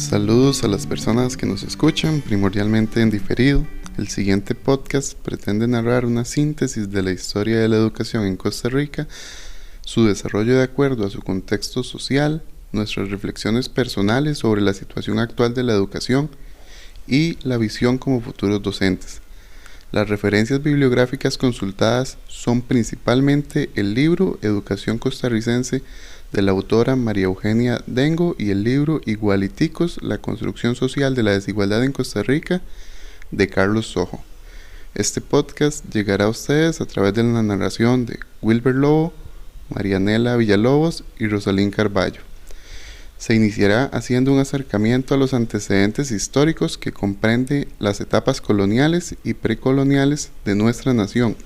Saludos a las personas que nos escuchan, primordialmente en diferido. El siguiente podcast pretende narrar una síntesis de la historia de la educación en Costa Rica, su desarrollo de acuerdo a su contexto social, nuestras reflexiones personales sobre la situación actual de la educación y la visión como futuros docentes. Las referencias bibliográficas consultadas son principalmente el libro Educación Costarricense de la autora María Eugenia Dengo y el libro Igualiticos, la construcción social de la desigualdad en Costa Rica de Carlos Sojo. Este podcast llegará a ustedes a través de la narración de Wilber Lobo, Marianela Villalobos y Rosalín Carballo. Se iniciará haciendo un acercamiento a los antecedentes históricos que comprende las etapas coloniales y precoloniales de nuestra nación.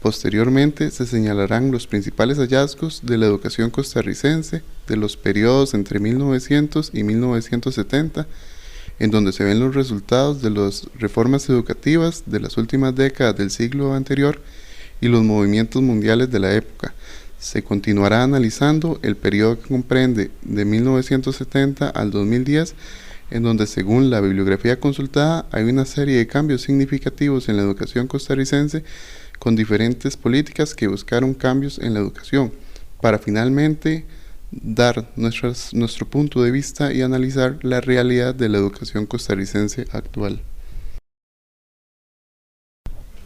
Posteriormente se señalarán los principales hallazgos de la educación costarricense de los periodos entre 1900 y 1970, en donde se ven los resultados de las reformas educativas de las últimas décadas del siglo anterior y los movimientos mundiales de la época. Se continuará analizando el periodo que comprende de 1970 al 2010, en donde según la bibliografía consultada hay una serie de cambios significativos en la educación costarricense con diferentes políticas que buscaron cambios en la educación, para finalmente dar nuestro punto de vista y analizar la realidad de la educación costarricense actual.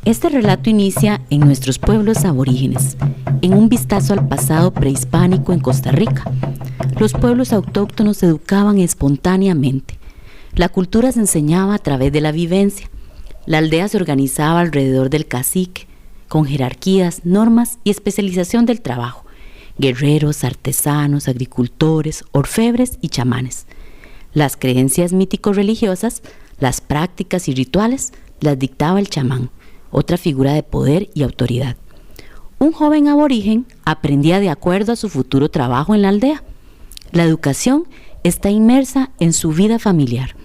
Este relato inicia en nuestros pueblos aborígenes, en un vistazo al pasado prehispánico en Costa Rica. Los pueblos autóctonos se educaban espontáneamente. La cultura se enseñaba a través de la vivencia. La aldea se organizaba alrededor del cacique, con jerarquías, normas y especialización del trabajo. Guerreros, artesanos, agricultores, orfebres y chamanes. Las creencias mítico-religiosas, las prácticas y rituales las dictaba el chamán, otra figura de poder y autoridad. Un joven aborigen aprendía de acuerdo a su futuro trabajo en la aldea. La educación está inmersa en su vida familiar.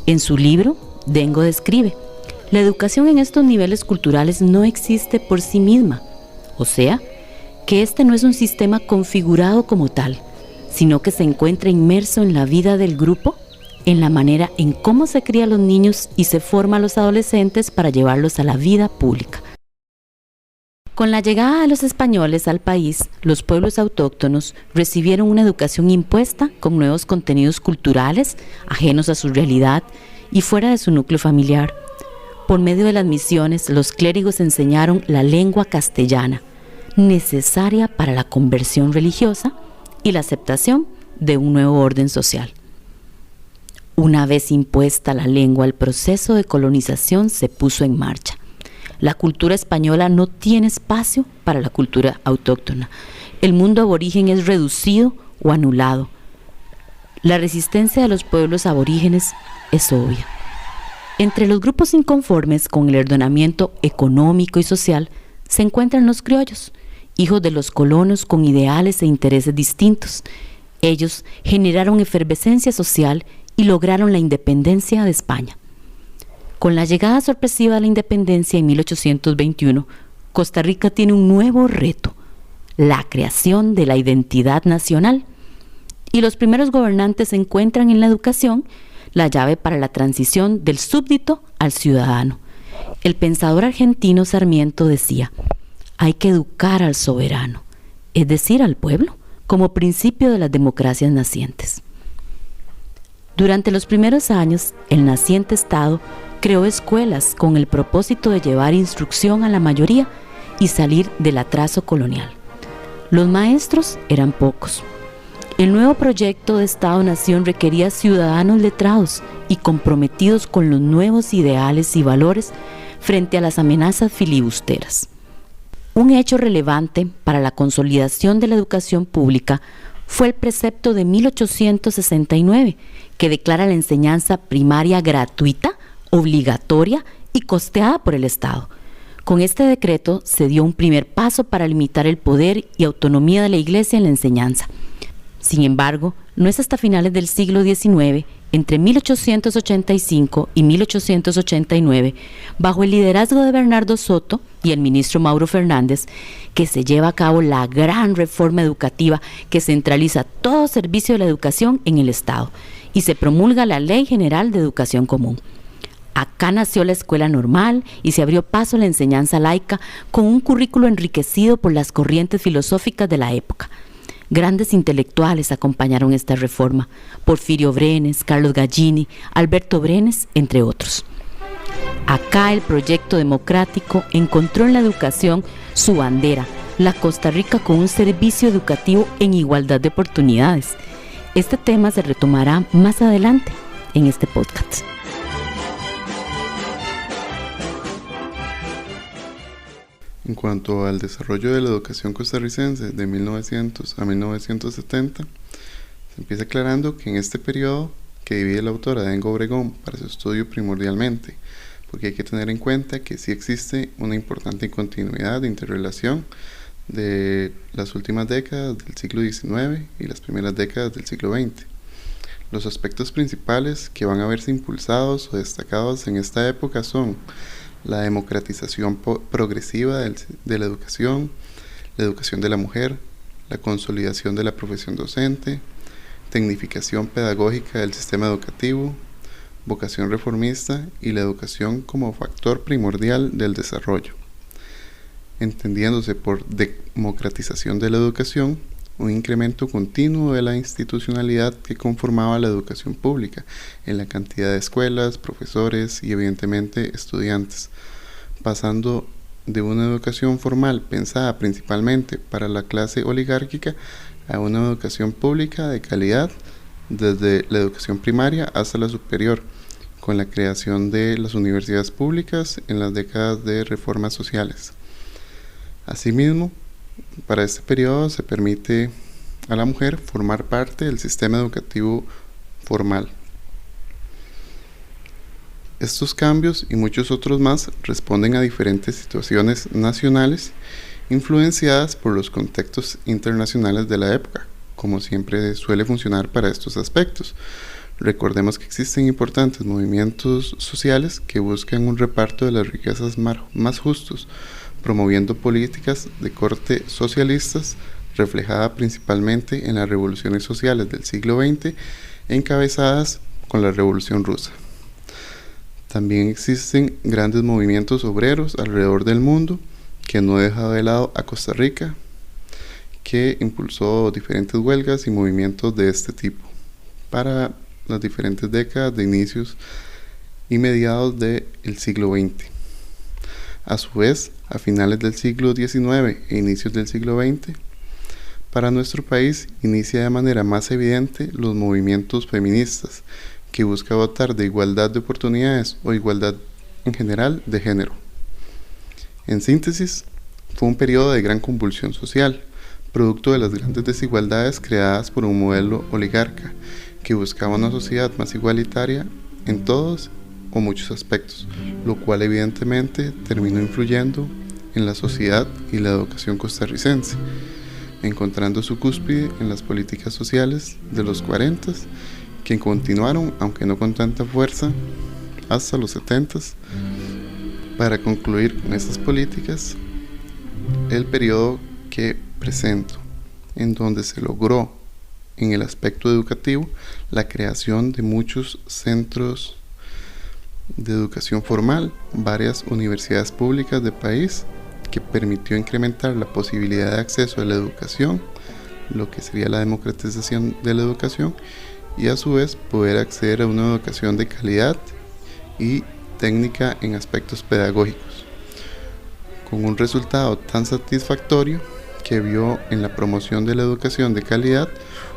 En su libro, Dengo describe: la educación en estos niveles culturales no existe por sí misma, o sea, que este no es un sistema configurado como tal, sino que se encuentra inmerso en la vida del grupo, en la manera en cómo se cría a los niños y se forma a los adolescentes para llevarlos a la vida pública. Con la llegada de los españoles al país, los pueblos autóctonos recibieron una educación impuesta con nuevos contenidos culturales, ajenos a su realidad y fuera de su núcleo familiar. Por medio de las misiones, los clérigos enseñaron la lengua castellana, necesaria para la conversión religiosa y la aceptación de un nuevo orden social. Una vez impuesta la lengua, el proceso de colonización se puso en marcha. La cultura española no tiene espacio para la cultura autóctona. El mundo aborigen es reducido o anulado. La resistencia de los pueblos aborígenes es obvia. Entre los grupos inconformes con el ordenamiento económico y social se encuentran los criollos, hijos de los colonos con ideales e intereses distintos. Ellos generaron efervescencia social y lograron la independencia de España. Con la llegada sorpresiva de la independencia en 1821, Costa Rica tiene un nuevo reto: la creación de la identidad nacional. Y los primeros gobernantes encuentran en la educación la llave para la transición del súbdito al ciudadano. El pensador argentino Sarmiento decía: hay que educar al soberano, es decir, al pueblo, como principio de las democracias nacientes. Durante los primeros años, el naciente Estado creó escuelas con el propósito de llevar instrucción a la mayoría y salir del atraso colonial. Los maestros eran pocos. El nuevo proyecto de Estado-Nación requería ciudadanos letrados y comprometidos con los nuevos ideales y valores frente a las amenazas filibusteras. Un hecho relevante para la consolidación de la educación pública fue el precepto de 1869, que declara la enseñanza primaria gratuita, obligatoria y costeada por el Estado. Con este decreto se dio un primer paso para limitar el poder y autonomía de la Iglesia en la enseñanza. Sin embargo, no es hasta finales del siglo XIX, entre 1885 y 1889, bajo el liderazgo de Bernardo Soto y el ministro Mauro Fernández, que se lleva a cabo la gran reforma educativa que centraliza todo servicio de la educación en el Estado y se promulga la Ley General de Educación Común. Acá nació la escuela normal y se abrió paso a la enseñanza laica con un currículo enriquecido por las corrientes filosóficas de la época. Grandes intelectuales acompañaron esta reforma: Porfirio Brenes, Carlos Gallini, Alberto Brenes, entre otros. Acá el proyecto democrático encontró en la educación su bandera, la Costa Rica con un servicio educativo en igualdad de oportunidades. Este tema se retomará más adelante en este podcast. En cuanto al desarrollo de la educación costarricense de 1900 a 1970, se empieza aclarando que en este periodo que divide la autora Dengo Obregón para su estudio primordialmente, porque hay que tener en cuenta que sí existe una importante continuidad de interrelación de las últimas décadas del siglo XIX y las primeras décadas del siglo XX. Los aspectos principales que van a verse impulsados o destacados en esta época son la democratización progresiva de la educación de la mujer, la consolidación de la profesión docente, tecnificación pedagógica del sistema educativo, vocación reformista y la educación como factor primordial del desarrollo, entendiéndose por democratización de la educación un incremento continuo de la institucionalidad que conformaba la educación pública en la cantidad de escuelas, profesores y evidentemente estudiantes, pasando de una educación formal pensada principalmente para la clase oligárquica a una educación pública de calidad desde la educación primaria hasta la superior, con la creación de las universidades públicas en las décadas de reformas sociales. Asimismo, para este periodo se permite a la mujer formar parte del sistema educativo formal. Estos cambios y muchos otros más responden a diferentes situaciones nacionales influenciadas por los contextos internacionales de la época, como siempre suele funcionar para estos aspectos. Recordemos que existen importantes movimientos sociales que buscan un reparto de las riquezas más justos, promoviendo políticas de corte socialistas, reflejada principalmente en las revoluciones sociales del siglo XX, encabezadas con la Revolución Rusa. También existen grandes movimientos obreros alrededor del mundo, que no deja de lado a Costa Rica, que impulsó diferentes huelgas y movimientos de este tipo para las diferentes décadas de inicios y mediados del siglo XX. A su vez, a finales del siglo XIX e inicios del siglo XX, para nuestro país inicia de manera más evidente los movimientos feministas, que buscan dotar de igualdad de oportunidades o igualdad en general de género. En síntesis, fue un periodo de gran convulsión social, producto de las grandes desigualdades creadas por un modelo oligarca, que buscaba una sociedad más igualitaria en todos o muchos aspectos, lo cual evidentemente terminó influyendo en la sociedad y la educación costarricense, encontrando su cúspide en las políticas sociales de los 40, que continuaron, aunque no con tanta fuerza, hasta los 70, para concluir con estas políticas el periodo que presento, en donde se logró en el aspecto educativo la creación de muchos centros de educación formal, varias universidades públicas del país, que permitió incrementar la posibilidad de acceso a la educación, lo que sería la democratización de la educación, y a su vez poder acceder a una educación de calidad y técnica en aspectos pedagógicos, con un resultado tan satisfactorio que vio en la promoción de la educación de calidad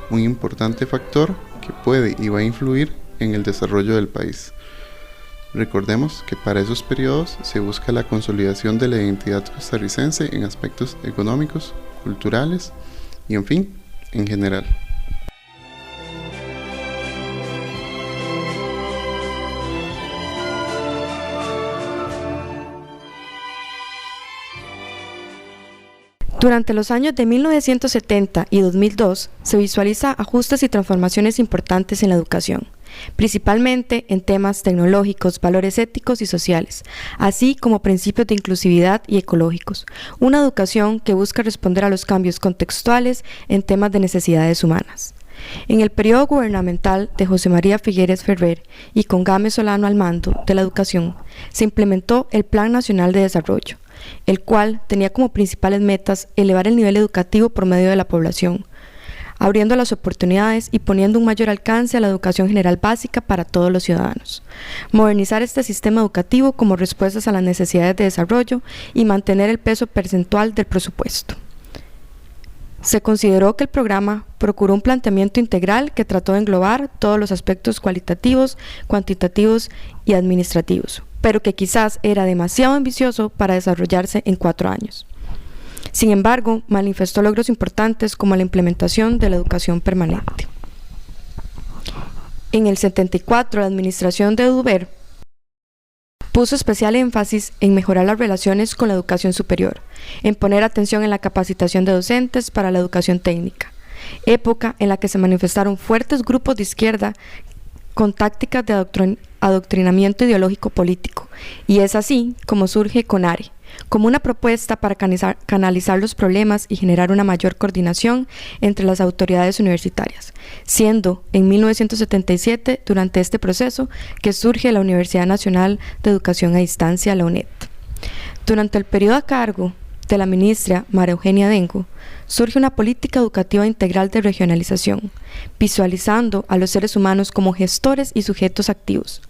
un importante factor que puede y va a influir en el desarrollo del país. Recordemos que para esos periodos se busca la consolidación de la identidad costarricense en aspectos económicos, culturales y en fin, en general. Durante los años de 1970 y 2002 se visualiza ajustes y transformaciones importantes en la educación, principalmente en temas tecnológicos, valores éticos y sociales, así como principios de inclusividad y ecológicos. Una educación que busca responder a los cambios contextuales en temas de necesidades humanas. En el periodo gubernamental de José María Figueres Ferrer y con Gámez Solano al mando de la educación, se implementó el Plan Nacional de Desarrollo, el cual tenía como principales metas elevar el nivel educativo promedio de la población, abriendo las oportunidades y poniendo un mayor alcance a la educación general básica para todos los ciudadanos, modernizar este sistema educativo como respuestas a las necesidades de desarrollo y mantener el peso percentual del presupuesto. Se consideró que el programa procuró un planteamiento integral que trató de englobar todos los aspectos cualitativos, cuantitativos y administrativos, pero que quizás era demasiado ambicioso para desarrollarse en 4 años. Sin embargo, manifestó logros importantes como la implementación de la educación permanente. En el 74, la administración de Duver puso especial énfasis en mejorar las relaciones con la educación superior, en poner atención en la capacitación de docentes para la educación técnica, época en la que se manifestaron fuertes grupos de izquierda con tácticas de adoctrinamiento ideológico político, y es así como surge CONARE, como una propuesta para canalizar los problemas y generar una mayor coordinación entre las autoridades universitarias, siendo en 1977, durante este proceso, que surge la Universidad Nacional de Educación a Distancia, la UNED. Durante el periodo a cargo de la ministra María Eugenia Dengo, surge una política educativa integral de regionalización, visualizando a los seres humanos como gestores y sujetos activos.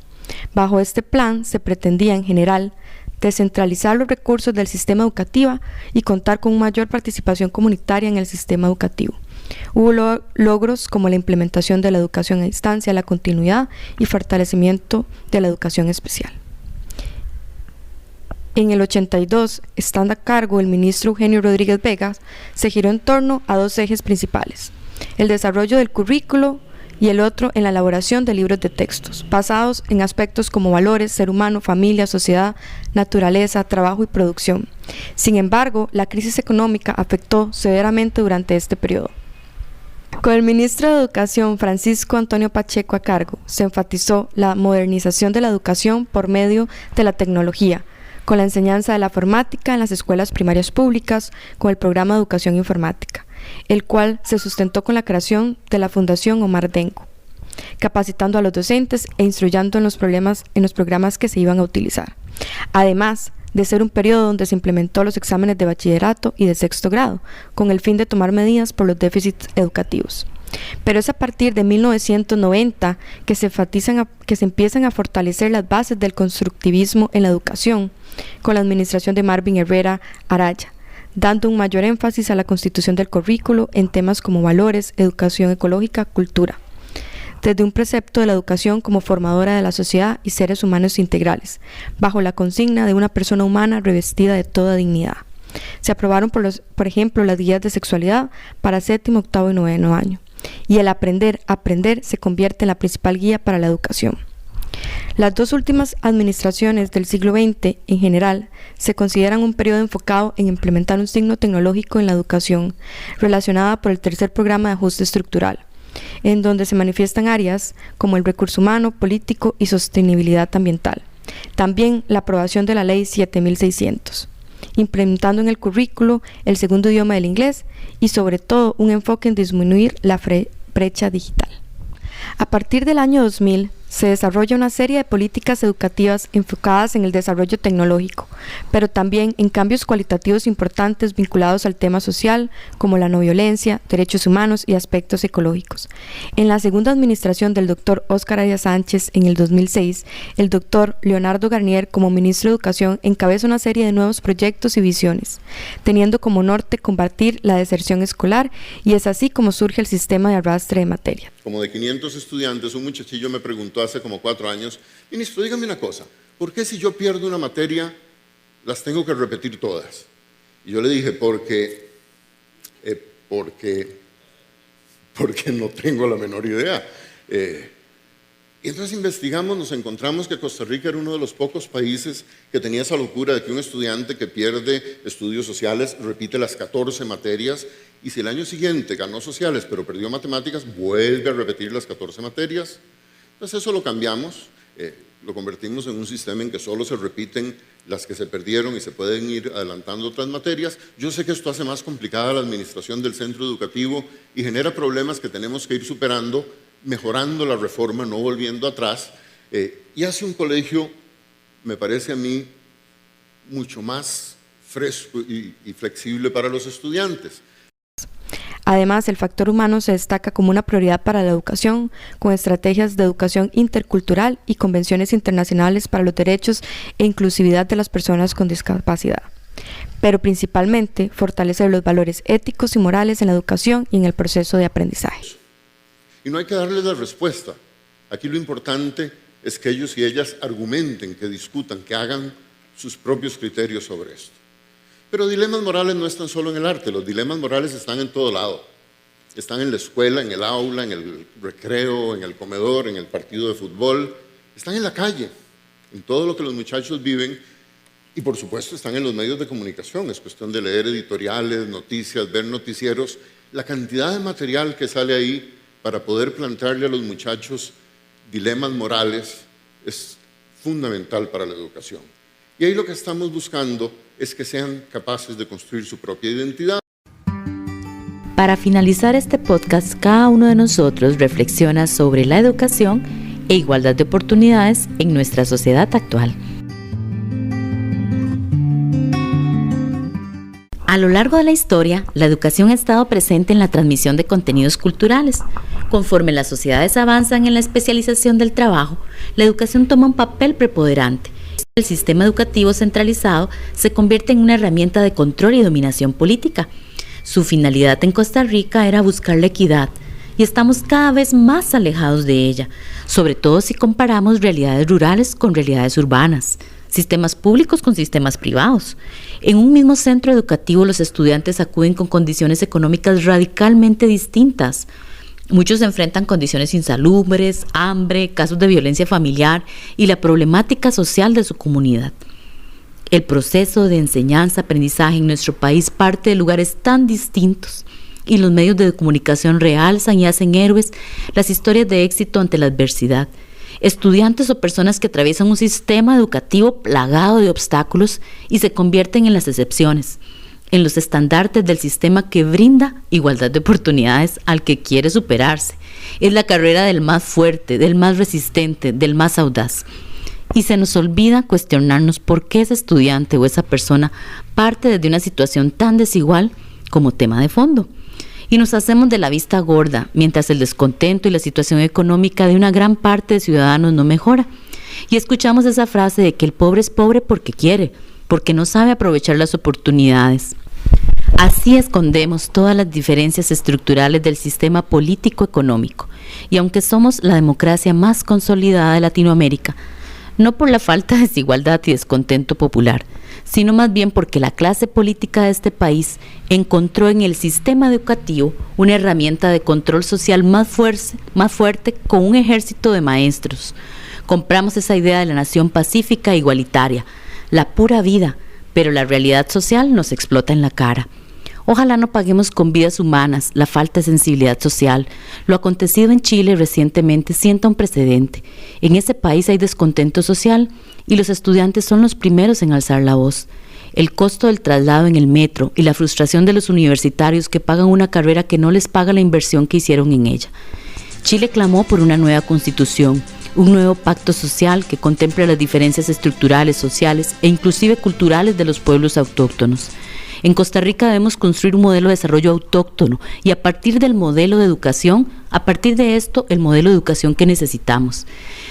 Bajo este plan se pretendía, en general, descentralizar los recursos del sistema educativo y contar con mayor participación comunitaria en el sistema educativo. Hubo logros como la implementación de la educación a distancia, la continuidad y fortalecimiento de la educación especial. En el 82, estando a cargo el ministro Eugenio Rodríguez Vega, se giró en torno a 2 ejes principales: el desarrollo del currículo y el otro en la elaboración de libros de textos, basados en aspectos como valores, ser humano, familia, sociedad, naturaleza, trabajo y producción. Sin embargo, la crisis económica afectó severamente durante este periodo. Con el ministro de Educación, Francisco Antonio Pacheco, a cargo, se enfatizó la modernización de la educación por medio de la tecnología, con la enseñanza de la informática en las escuelas primarias públicas, con el programa de educación informática, el cual se sustentó con la creación de la Fundación Omar Dengo, capacitando a los docentes e instruyendo en los programas que se iban a utilizar. Además de ser un periodo donde se implementó los exámenes de bachillerato y de 6º grado, con el fin de tomar medidas por los déficits educativos. Pero es a partir de 1990 que se empiezan a fortalecer las bases del constructivismo en la educación, con la administración de Marvin Herrera Araya, dando un mayor énfasis a la constitución del currículo en temas como valores, educación ecológica, cultura, desde un precepto de la educación como formadora de la sociedad y seres humanos integrales, bajo la consigna de una persona humana revestida de toda dignidad. Se aprobaron, por ejemplo, las guías de sexualidad para 7º, 8º y 9º año, y el aprender se convierte en la principal guía para la educación. Las 2 últimas administraciones del siglo XX, en general, se consideran un periodo enfocado en implementar un signo tecnológico en la educación, relacionada por el 3er programa de ajuste estructural, en donde se manifiestan áreas como el recurso humano, político y sostenibilidad ambiental. También la aprobación de la Ley 7600, implementando en el currículo el 2º idioma del inglés y sobre todo un enfoque en disminuir la brecha digital. A partir del año 2000, se desarrolla una serie de políticas educativas enfocadas en el desarrollo tecnológico, pero también en cambios cualitativos importantes vinculados al tema social, como la no violencia, derechos humanos y aspectos ecológicos. En la segunda administración del doctor Óscar Arias Sánchez, en el 2006, el doctor Leonardo Garnier, como ministro de Educación, encabeza una serie de nuevos proyectos y visiones, teniendo como norte combatir la deserción escolar, y es así como surge el sistema de arrastre de materia. Como de 500 estudiantes, un muchachillo me preguntó hace como 4 años, ministro, dígame una cosa, ¿por qué si yo pierdo una materia las tengo que repetir todas? Y yo le dije, porque no tengo la menor idea. Y entonces investigamos, nos encontramos que Costa Rica era uno de los pocos países que tenía esa locura de que un estudiante que pierde estudios sociales repite las 14 materias, y si el año siguiente ganó sociales pero perdió matemáticas, vuelve a repetir las 14 materias. Entonces eso lo cambiamos. lo convertimos en un sistema en que solo se repiten las que se perdieron y se pueden ir adelantando otras materias. Yo sé que esto hace más complicada la administración del centro educativo y genera problemas que tenemos que ir superando, mejorando la reforma, no volviendo atrás, y hace un colegio, me parece a mí, mucho más fresco y flexible para los estudiantes. Además, el factor humano se destaca como una prioridad para la educación, con estrategias de educación intercultural y convenciones internacionales para los derechos e inclusividad de las personas con discapacidad. Pero principalmente, fortalecer los valores éticos y morales en la educación y en el proceso de aprendizaje. Y no hay que darles la respuesta. Aquí lo importante es que ellos y ellas argumenten, que discutan, que hagan sus propios criterios sobre esto. Pero dilemas morales no están solo en el arte, los dilemas morales están en todo lado. Están en la escuela, en el aula, en el recreo, en el comedor, en el partido de fútbol. Están en la calle, en todo lo que los muchachos viven y por supuesto están en los medios de comunicación. Es cuestión de leer editoriales, noticias, ver noticieros. La cantidad de material que sale ahí para poder plantearle a los muchachos dilemas morales es fundamental para la educación. Y ahí lo que estamos buscando es que sean capaces de construir su propia identidad. Para finalizar este podcast, cada uno de nosotros reflexiona sobre la educación e igualdad de oportunidades en nuestra sociedad actual. A lo largo de la historia, la educación ha estado presente en la transmisión de contenidos culturales. Conforme las sociedades avanzan en la especialización del trabajo, la educación toma un papel preponderante. El sistema educativo centralizado se convierte en una herramienta de control y dominación política. Su finalidad en Costa Rica era buscar la equidad y estamos cada vez más alejados de ella, sobre todo si comparamos realidades rurales con realidades urbanas, sistemas públicos con sistemas privados. En un mismo centro educativo los estudiantes acuden con condiciones económicas radicalmente distintas. Muchos enfrentan condiciones insalubres, hambre, casos de violencia familiar y la problemática social de su comunidad. El proceso de enseñanza-aprendizaje en nuestro país parte de lugares tan distintos y los medios de comunicación realzan y hacen héroes las historias de éxito ante la adversidad. Estudiantes o personas que atraviesan un sistema educativo plagado de obstáculos y se convierten en las excepciones, en los estandartes del sistema que brinda igualdad de oportunidades al que quiere superarse. Es la carrera del más fuerte, del más resistente, del más audaz. Y se nos olvida cuestionarnos por qué ese estudiante o esa persona parte desde una situación tan desigual como tema de fondo. Y nos hacemos de la vista gorda, mientras el descontento y la situación económica de una gran parte de ciudadanos no mejora. Y escuchamos esa frase de que el pobre es pobre porque quiere, porque no sabe aprovechar las oportunidades. Así escondemos todas las diferencias estructurales del sistema político-económico. Y aunque somos la democracia más consolidada de Latinoamérica, no por la falta de desigualdad y descontento popular, sino más bien porque la clase política de este país encontró en el sistema educativo una herramienta de control social más fuerte con un ejército de maestros. Compramos esa idea de la nación pacífica e igualitaria, la pura vida, pero la realidad social nos explota en la cara. Ojalá no paguemos con vidas humanas la falta de sensibilidad social. Lo acontecido en Chile recientemente sienta un precedente. En ese país hay descontento social y los estudiantes son los primeros en alzar la voz. El costo del traslado en el metro y la frustración de los universitarios que pagan una carrera que no les paga la inversión que hicieron en ella. Chile clamó por una nueva constitución, un nuevo pacto social que contemple las diferencias estructurales, sociales e inclusive culturales de los pueblos autóctonos. En Costa Rica debemos construir un modelo de desarrollo autóctono y a partir del modelo de educación, a partir de esto, el modelo de educación que necesitamos.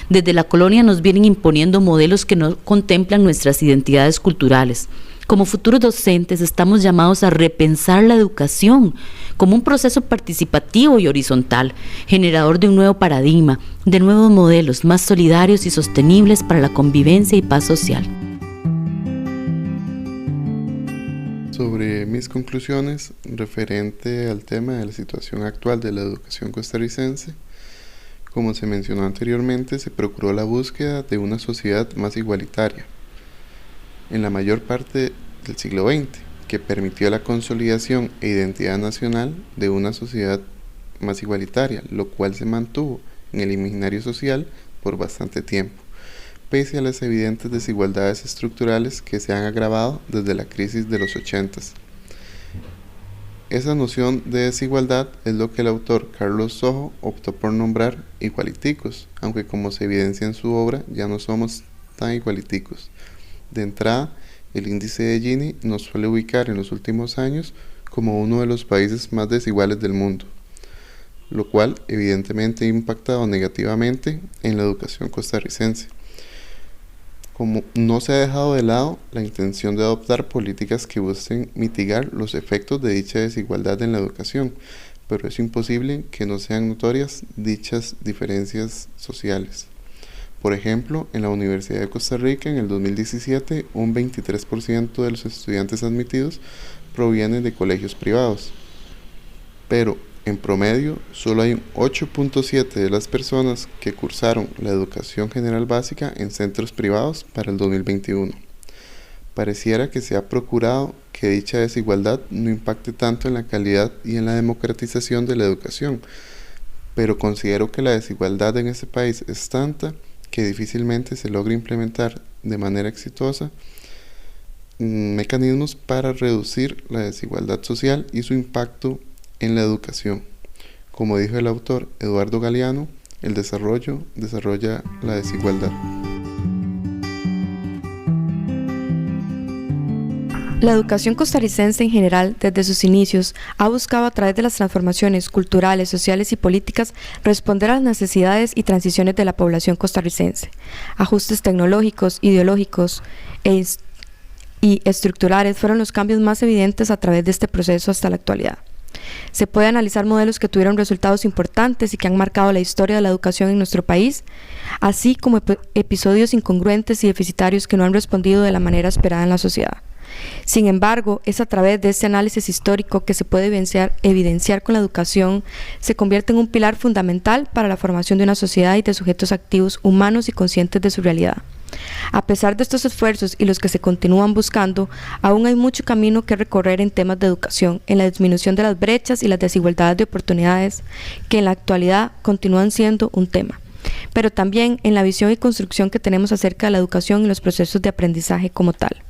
Desde la colonia nos vienen imponiendo modelos que no contemplan nuestras identidades culturales. Como futuros docentes estamos llamados a repensar la educación como un proceso participativo y horizontal, generador de un nuevo paradigma, de nuevos modelos más solidarios y sostenibles para la convivencia y paz social. Sobre mis conclusiones referente al tema de la situación actual de la educación costarricense, como se mencionó anteriormente, se procuró la búsqueda de una sociedad más igualitaria en la mayor parte del siglo XX, que permitió la consolidación e identidad nacional de una sociedad más igualitaria, lo cual se mantuvo en el imaginario social por bastante tiempo. pese a las evidentes desigualdades estructurales que se han agravado desde la crisis de los 80s. Esa noción de desigualdad es lo que el autor Carlos Sojo optó por nombrar igualiticos, aunque como se evidencia en su obra ya no somos tan igualiticos. De entrada, el índice de Gini nos suele ubicar en los últimos años como uno de los países más desiguales del mundo, lo cual evidentemente ha impactado negativamente en la educación costarricense. Como no se ha dejado de lado la intención de adoptar políticas que busquen mitigar los efectos de dicha desigualdad en la educación, pero es imposible que no sean notorias dichas diferencias sociales. Por ejemplo, en la Universidad de Costa Rica en el 2017, un 23% de los estudiantes admitidos provienen de colegios privados, pero en promedio solo hay un 8.7% de las personas que cursaron la educación general básica en centros privados para el 2021. Pareciera que se ha procurado que dicha desigualdad no impacte tanto en la calidad y en la democratización de la educación, pero considero que la desigualdad en este país es tanta que difícilmente se logra implementar de manera exitosa mecanismos para reducir la desigualdad social y su impacto en la educación. Como dijo el autor Eduardo Galeano, el desarrollo desarrolla la desigualdad. La educación costarricense en general, desde sus inicios, ha buscado a través de las transformaciones culturales, sociales y políticas responder a las necesidades y transiciones de la población costarricense. Ajustes tecnológicos, ideológicos y estructurales fueron los cambios más evidentes a través de este proceso hasta la actualidad. Se puede analizar modelos que tuvieron resultados importantes y que han marcado la historia de la educación en nuestro país, así como episodios incongruentes y deficitarios que no han respondido de la manera esperada en la sociedad. Sin embargo, es a través de este análisis histórico que se puede evidenciar con la educación se convierte en un pilar fundamental para la formación de una sociedad y de sujetos activos humanos y conscientes de su realidad. A pesar de estos esfuerzos y los que se continúan buscando, aún hay mucho camino que recorrer en temas de educación, en la disminución de las brechas y las desigualdades de oportunidades que en la actualidad continúan siendo un tema, pero también en la visión y construcción que tenemos acerca de la educación y los procesos de aprendizaje como tal.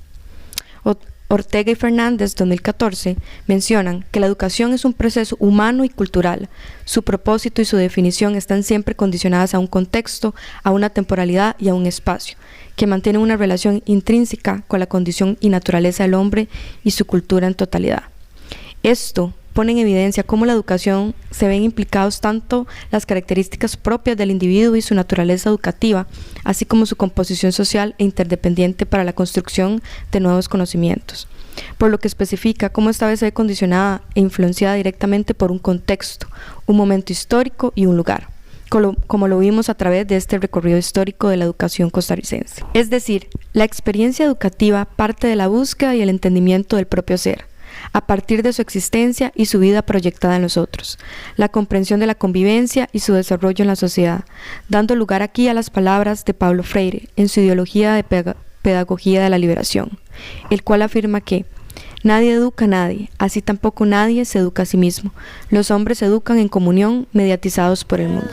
Ortega y Fernández, 2014, mencionan que la educación es un proceso humano y cultural. Su propósito y su definición están siempre condicionadas a un contexto, a una temporalidad y a un espacio, que mantienen una relación intrínseca con la condición y naturaleza del hombre y su cultura en totalidad. Esto pone en evidencia cómo la educación se ven implicados tanto las características propias del individuo y su naturaleza educativa, así como su composición social e interdependiente para la construcción de nuevos conocimientos, por lo que especifica cómo esta vez se ve condicionada e influenciada directamente por un contexto, un momento histórico y un lugar, como lo vimos a través de este recorrido histórico de la educación costarricense. Es decir, la experiencia educativa parte de la búsqueda y el entendimiento del propio ser, a partir de su existencia y su vida proyectada en los otros, la comprensión de la convivencia y su desarrollo en la sociedad, dando lugar aquí a las palabras de Paulo Freire en su ideología de pedagogía de la liberación, el cual afirma que nadie educa a nadie, así tampoco nadie se educa a sí mismo. Los hombres se educan en comunión mediatizados por el mundo.